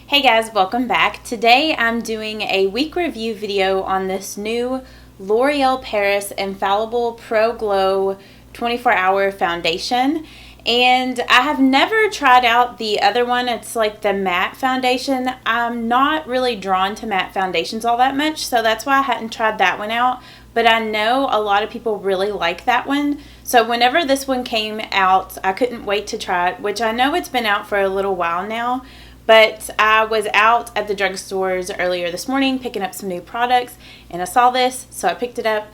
Hey guys, welcome back. Today I'm doing a week review video on this new L'Oreal Paris Infallible Pro Glow 24-hour foundation. And I have never tried out the other one. It's like the matte foundation. I'm not really drawn to matte foundations all that much, so that's why I hadn't tried that one out. But I know a lot of people really like that one. So whenever this one came out, I couldn't wait to try it, which I know it's been out for a little while now. But I was out at the drugstores earlier this morning picking up some new products, and I saw this, so I picked it up.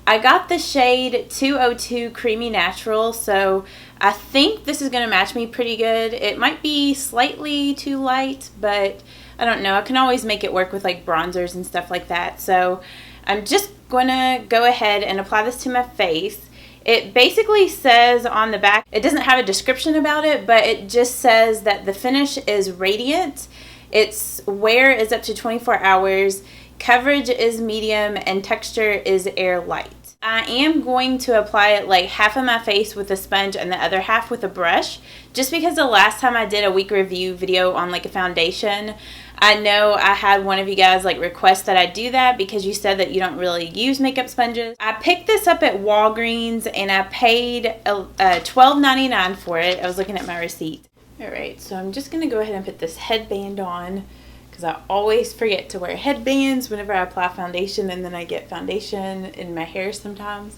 I got the shade 202 Creamy Natural, so I think this is going to match me pretty good. It might be slightly too light, but I don't know. I can always make it work with like bronzers and stuff like that. So I'm just going to go ahead and apply this to my face. It basically says on the back, it doesn't have a description about it, but it just says that the finish is radiant. Its wear is up to 24 hours. Coverage is medium and texture is air light. I am going to apply it like half of my face with a sponge and the other half with a brush, just because the last time I did a week review video on like a foundation, I know I had one of you guys like request that I do that because you said that you don't really use makeup sponges. I picked this up at Walgreens and I paid $12.99 for it. I was looking at my receipt. Alright, so I'm just going to go ahead and put this headband on because I always forget to wear headbands whenever I apply foundation, and then I get foundation in my hair sometimes.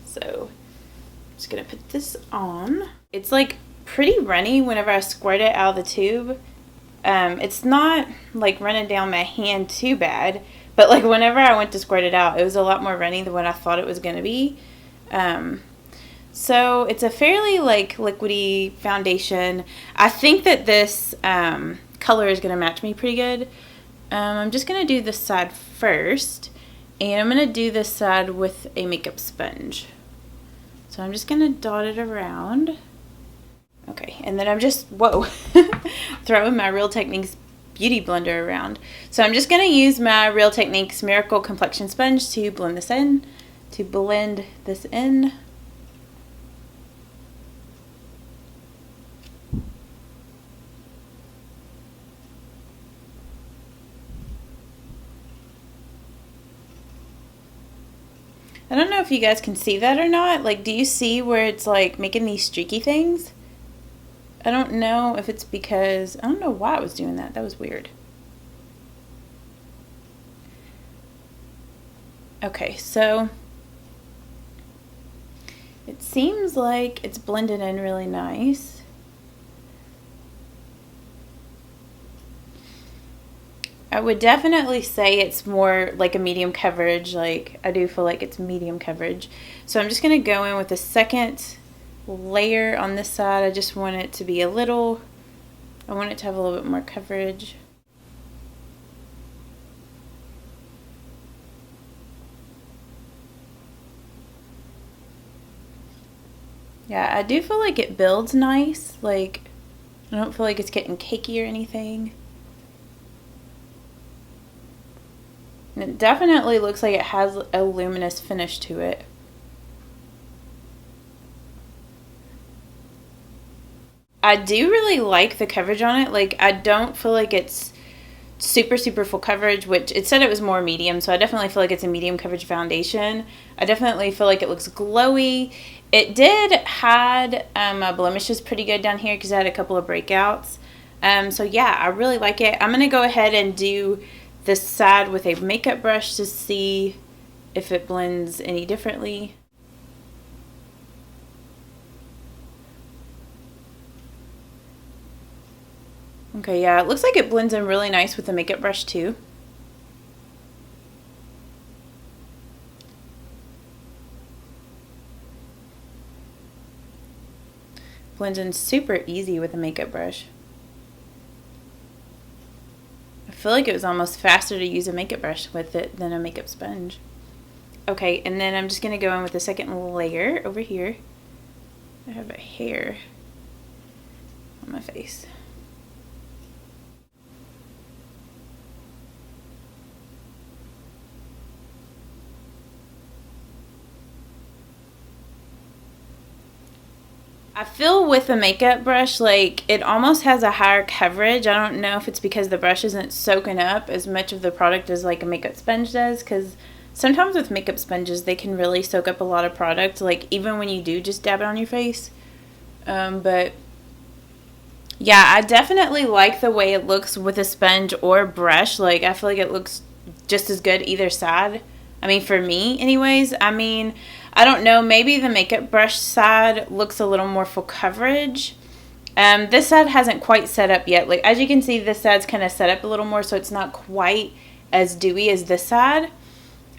So I'm just going to put this on. It's like pretty runny whenever I squirt it out of the tube. It's not like running down my hand too bad, but like whenever I went to squirt it out, it was a lot more runny than what I thought it was going to be. So it's a fairly like liquidy foundation. I think that this color is going to match me pretty good. I'm just going to do this side first, and I'm going to do this side with a makeup sponge. So I'm just going to dot it around. Okay, and then I'm just, throwing my Real Techniques Beauty Blender around. So I'm just going to use my Real Techniques Miracle Complexion Sponge to blend this in. I don't know if you guys can see that or not. Like, do you see where it's like making these streaky things? I don't know if it's because, I don't know why I was doing that. That was weird. Okay, so it seems like it's blended in really nice. I would definitely say it's more like a medium coverage. Like, I do feel like it's medium coverage. So I'm just going to go in with a second layer on this side. I just want it to be I want it to have a little bit more coverage. Yeah, I do feel like it builds nice. Like, I don't feel like it's getting cakey or anything. And it definitely looks like it has a luminous finish to it. I do really like the coverage on it. Like, I don't feel like it's super full coverage, which it said it was more medium, so I definitely feel like it's a medium coverage foundation. I definitely feel like it looks glowy. It did hide my blemishes pretty good down here because I had a couple of breakouts. So yeah, I really like it. I'm going to go ahead and do this side with a makeup brush to see if it blends any differently. Okay, yeah, it looks like it blends in really nice with the makeup brush too. Blends in super easy with a makeup brush. I feel like it was almost faster to use a makeup brush with it than a makeup sponge. Okay, and then I'm just going to go in with the second layer over here. I have a hair on my face. I feel with the makeup brush, like, it almost has a higher coverage. I don't know if it's because the brush isn't soaking up as much of the product as, like, a makeup sponge does, because sometimes with makeup sponges, they can really soak up a lot of product, like, even when you do just dab it on your face. But, yeah, I definitely like the way it looks with a sponge or brush. Like, I feel like it looks just as good either side. I mean, for me, anyways. I mean, I don't know. Maybe the makeup brush side looks a little more full coverage. This side hasn't quite set up yet. Like, as you can see, this side's kind of set up a little more, so it's not quite as dewy as this side.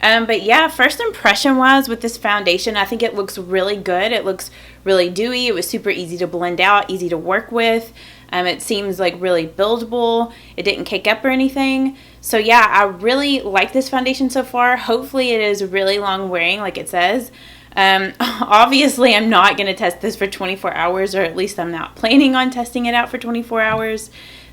But yeah, first impression wise with this foundation, I think it looks really good. It looks really dewy. It was super easy to blend out, easy to work with. It seems like really buildable. It didn't cake up or anything. So yeah, I really like this foundation so far. Hopefully it is really long wearing like it says. Obviously I'm not going to test this for 24 hours, or at least I'm not planning on testing it out for 24 hours.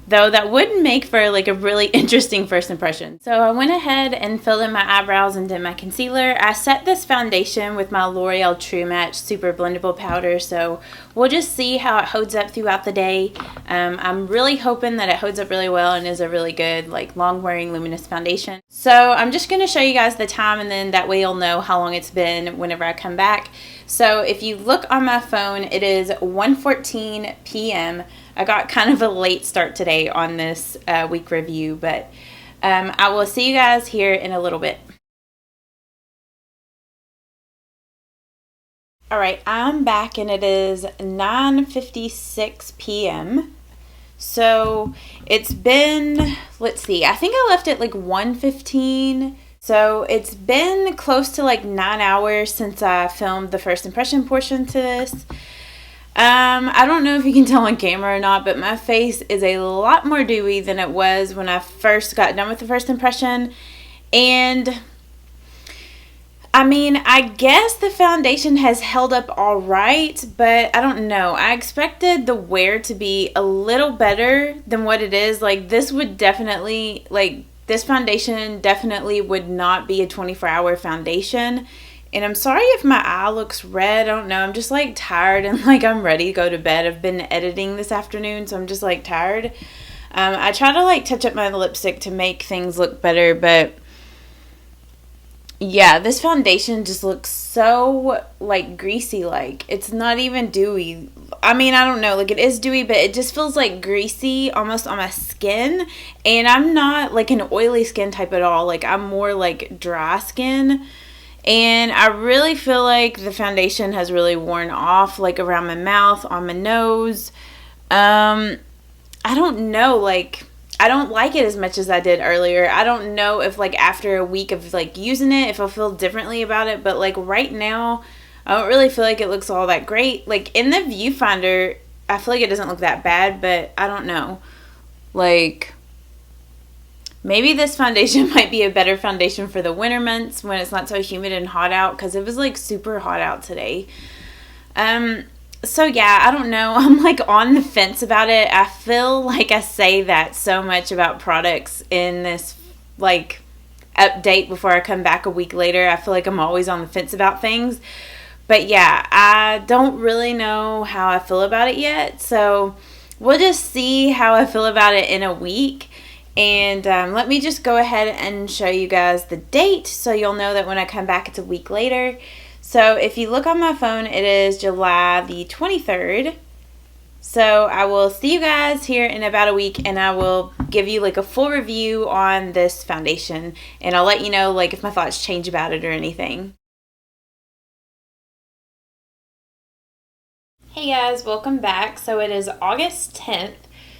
Though that would make for like a really interesting first impression. So I went ahead and filled in my eyebrows and did my concealer. I set this foundation with my L'Oreal True Match Super Blendable Powder. So we'll just see how it holds up throughout the day. I'm really hoping that it holds up really well and is a really good like long wearing luminous foundation. So I'm just going to show you guys the time, and then that way you'll know how long it's been whenever I come back. So if you look on my phone, it is 1:14 p.m. I got kind of a late start today on this week review, but I will see you guys here in a little bit. Alright, I'm back and it is 9:56 p.m. So it's been, let's see, I think I left it like 1:15. So it's been close to like 9 hours since I filmed the first impression portion to this. I don't know if you can tell on camera or not, but my face is a lot more dewy than it was when I first got done with the first impression. And I mean, I guess the foundation has held up all right, but I don't know. I expected the wear to be a little better than what it is. Like, this would definitely, like, this foundation definitely would not be a 24-hour foundation. And I'm sorry if my eye looks red. I don't know. I'm just like tired and like I'm ready to go to bed. I've been editing this afternoon, so I'm just like tired. I try to like touch up my lipstick to make things look better, but yeah, this foundation just looks so like greasy. Like, it's not even dewy. I mean, I don't know. Like, it is dewy, but it just feels like greasy almost on my skin. And I'm not like an oily skin type at all. Like, I'm more like dry skin. And I really feel like the foundation has really worn off, like around my mouth, on my nose. I don't know, like, I don't like it as much as I did earlier. I don't know if, like, after a week of, like, using it, if I'll feel differently about it. But, like, right now, I don't really feel like it looks all that great. Like, in the viewfinder, I feel like it doesn't look that bad, but I don't know. Like, maybe this foundation might be a better foundation for the winter months when it's not so humid and hot out, because it was like super hot out today. So yeah, I don't know. I'm like on the fence about it. I feel like I say that so much about products in this like update before I come back a week later. I feel like I'm always on the fence about things. But yeah, I don't really know how I feel about it yet. So we'll just see how I feel about it in a week. And let me just go ahead and show you guys the date so you'll know that when I come back it's a week later. So if you look on my phone, it is July the 23rd. So I will see you guys here in about a week, and I will give you like a full review on this foundation, and I'll let you know like if my thoughts change about it or anything. Hey guys, welcome back. So it is August 10th.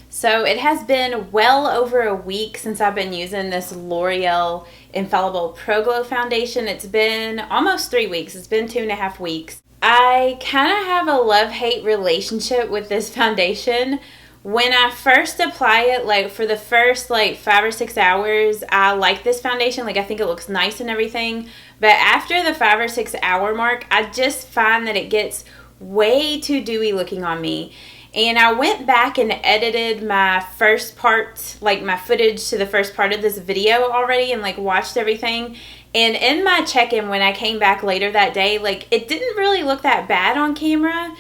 So it has been well over a week since I've been using this L'Oreal Infallible Pro Glow foundation. It's been almost 3 weeks. It's been 2.5 weeks. I kind of have a love-hate relationship with this foundation. When I first apply it, like for the first like 5 or 6 hours, I like this foundation. Like, I think it looks nice and everything. But after the 5 or 6 hour mark, I just find that it gets way too dewy looking on me. And I went back and edited my first part, like my footage to the first part of this video already, and like watched everything. And in my check-in when I came back later that day, like it didn't really look that bad on camera.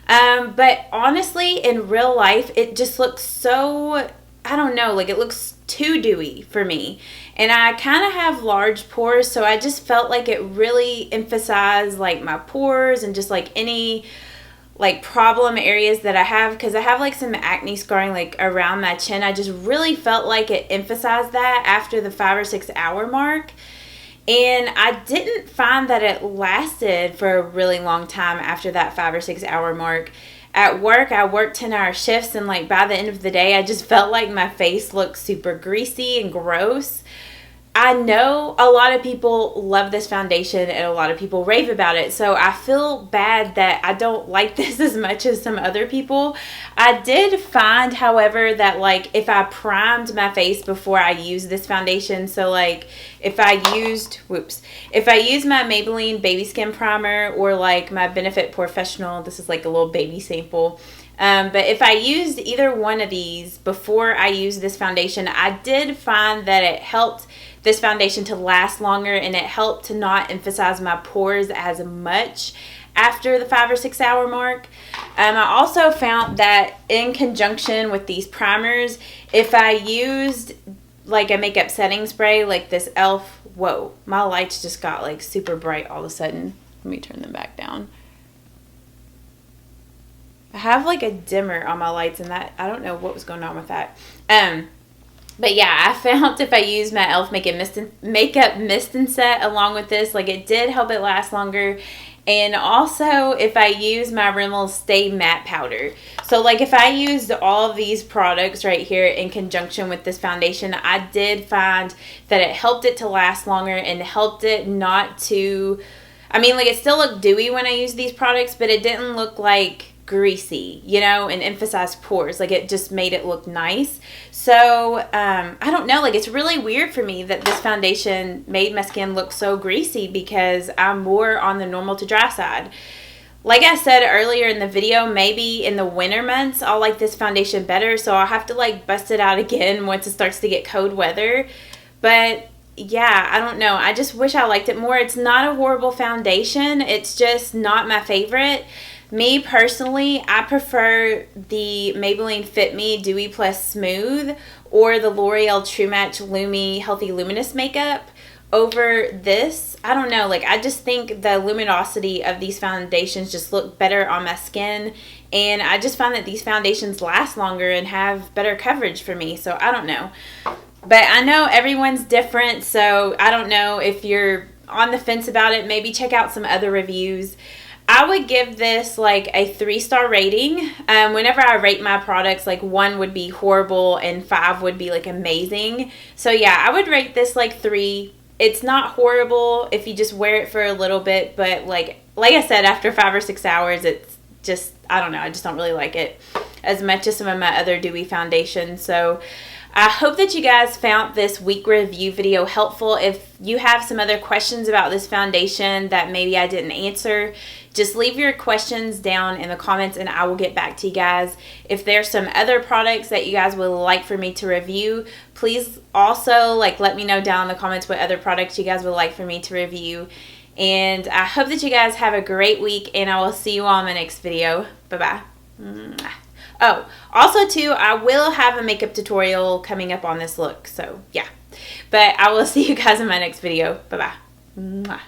But honestly, in real life, it just looks so, I don't know, like it looks too dewy for me. And I kind of have large pores, so I just felt like it really emphasized like my pores and just like any like problem areas that I have, because I have like some acne scarring like around my chin. I just really felt like it emphasized that after the 5 or 6 hour mark. And I didn't find that it lasted for a really long time after that 5 or 6 hour mark. At work, I worked 10-hour shifts, and like by the end of the day, I just felt like my face looked super greasy and gross. I know a lot of people love this foundation and a lot of people rave about it, so I feel bad that I don't like this as much as some other people. I did find, however, that like if I primed my face before I used this foundation, so like if I used my Maybelline Baby Skin Primer or like my Benefit Professional, this is like a little baby sample. But if I used either one of these before I used this foundation, I did find that it helped this foundation to last longer, and it helped to not emphasize my pores as much after the 5 or 6 hour mark. I also found that in conjunction with these primers, if I used like a makeup setting spray like this e.l.f. Whoa, my lights just got like super bright all of a sudden. Let me turn them back down. I have like a dimmer on my lights, and that, I don't know what was going on with that. But yeah, I found if I used my e.l.f. makeup mist and set along with this, like it did help it last longer. And also if I use my Rimmel Stay Matte Powder. So like if I used all of these products right here in conjunction with this foundation, I did find that it helped it to last longer and helped it not to, I mean, like it still looked dewy when I used these products, but it didn't look like greasy, you know, and emphasized pores. Like it just made it look nice. So I don't know, like it's really weird for me that this foundation made my skin look so greasy, because I'm more on the normal to dry side. Like I said earlier in the video, maybe in the winter months I'll like this foundation better, so I'll have to like bust it out again once it starts to get cold weather. But yeah, I don't know, I just wish I liked it more. It's not a horrible foundation, it's just not my favorite. Me personally, I prefer the Maybelline Fit Me Dewy Plus Smooth or the L'Oreal True Match Lumi Healthy Luminous Makeup over this. I don't know, like I just think the luminosity of these foundations just look better on my skin, and I just find that these foundations last longer and have better coverage for me. So I don't know, but I know everyone's different, so I don't know if you're on the fence about it. Maybe check out some other reviews. I would give this like a 3-star rating. Whenever I rate my products, like 1 would be horrible and 5 would be like amazing. So yeah, I would rate this like 3. It's not horrible if you just wear it for a little bit, but like I said, after 5 or 6 hours, it's just, I don't know, I just don't really like it as much as some of my other dewy foundations. So I hope that you guys found this week review video helpful. If you have some other questions about this foundation that maybe I didn't answer, just leave your questions down in the comments and I will get back to you guys. If there's some other products that you guys would like for me to review, please also like let me know down in the comments what other products you guys would like for me to review. And I hope that you guys have a great week, and I will see you all in my next video. Bye-bye. Oh, also too, I will have a makeup tutorial coming up on this look. So yeah, but I will see you guys in my next video. Bye-bye.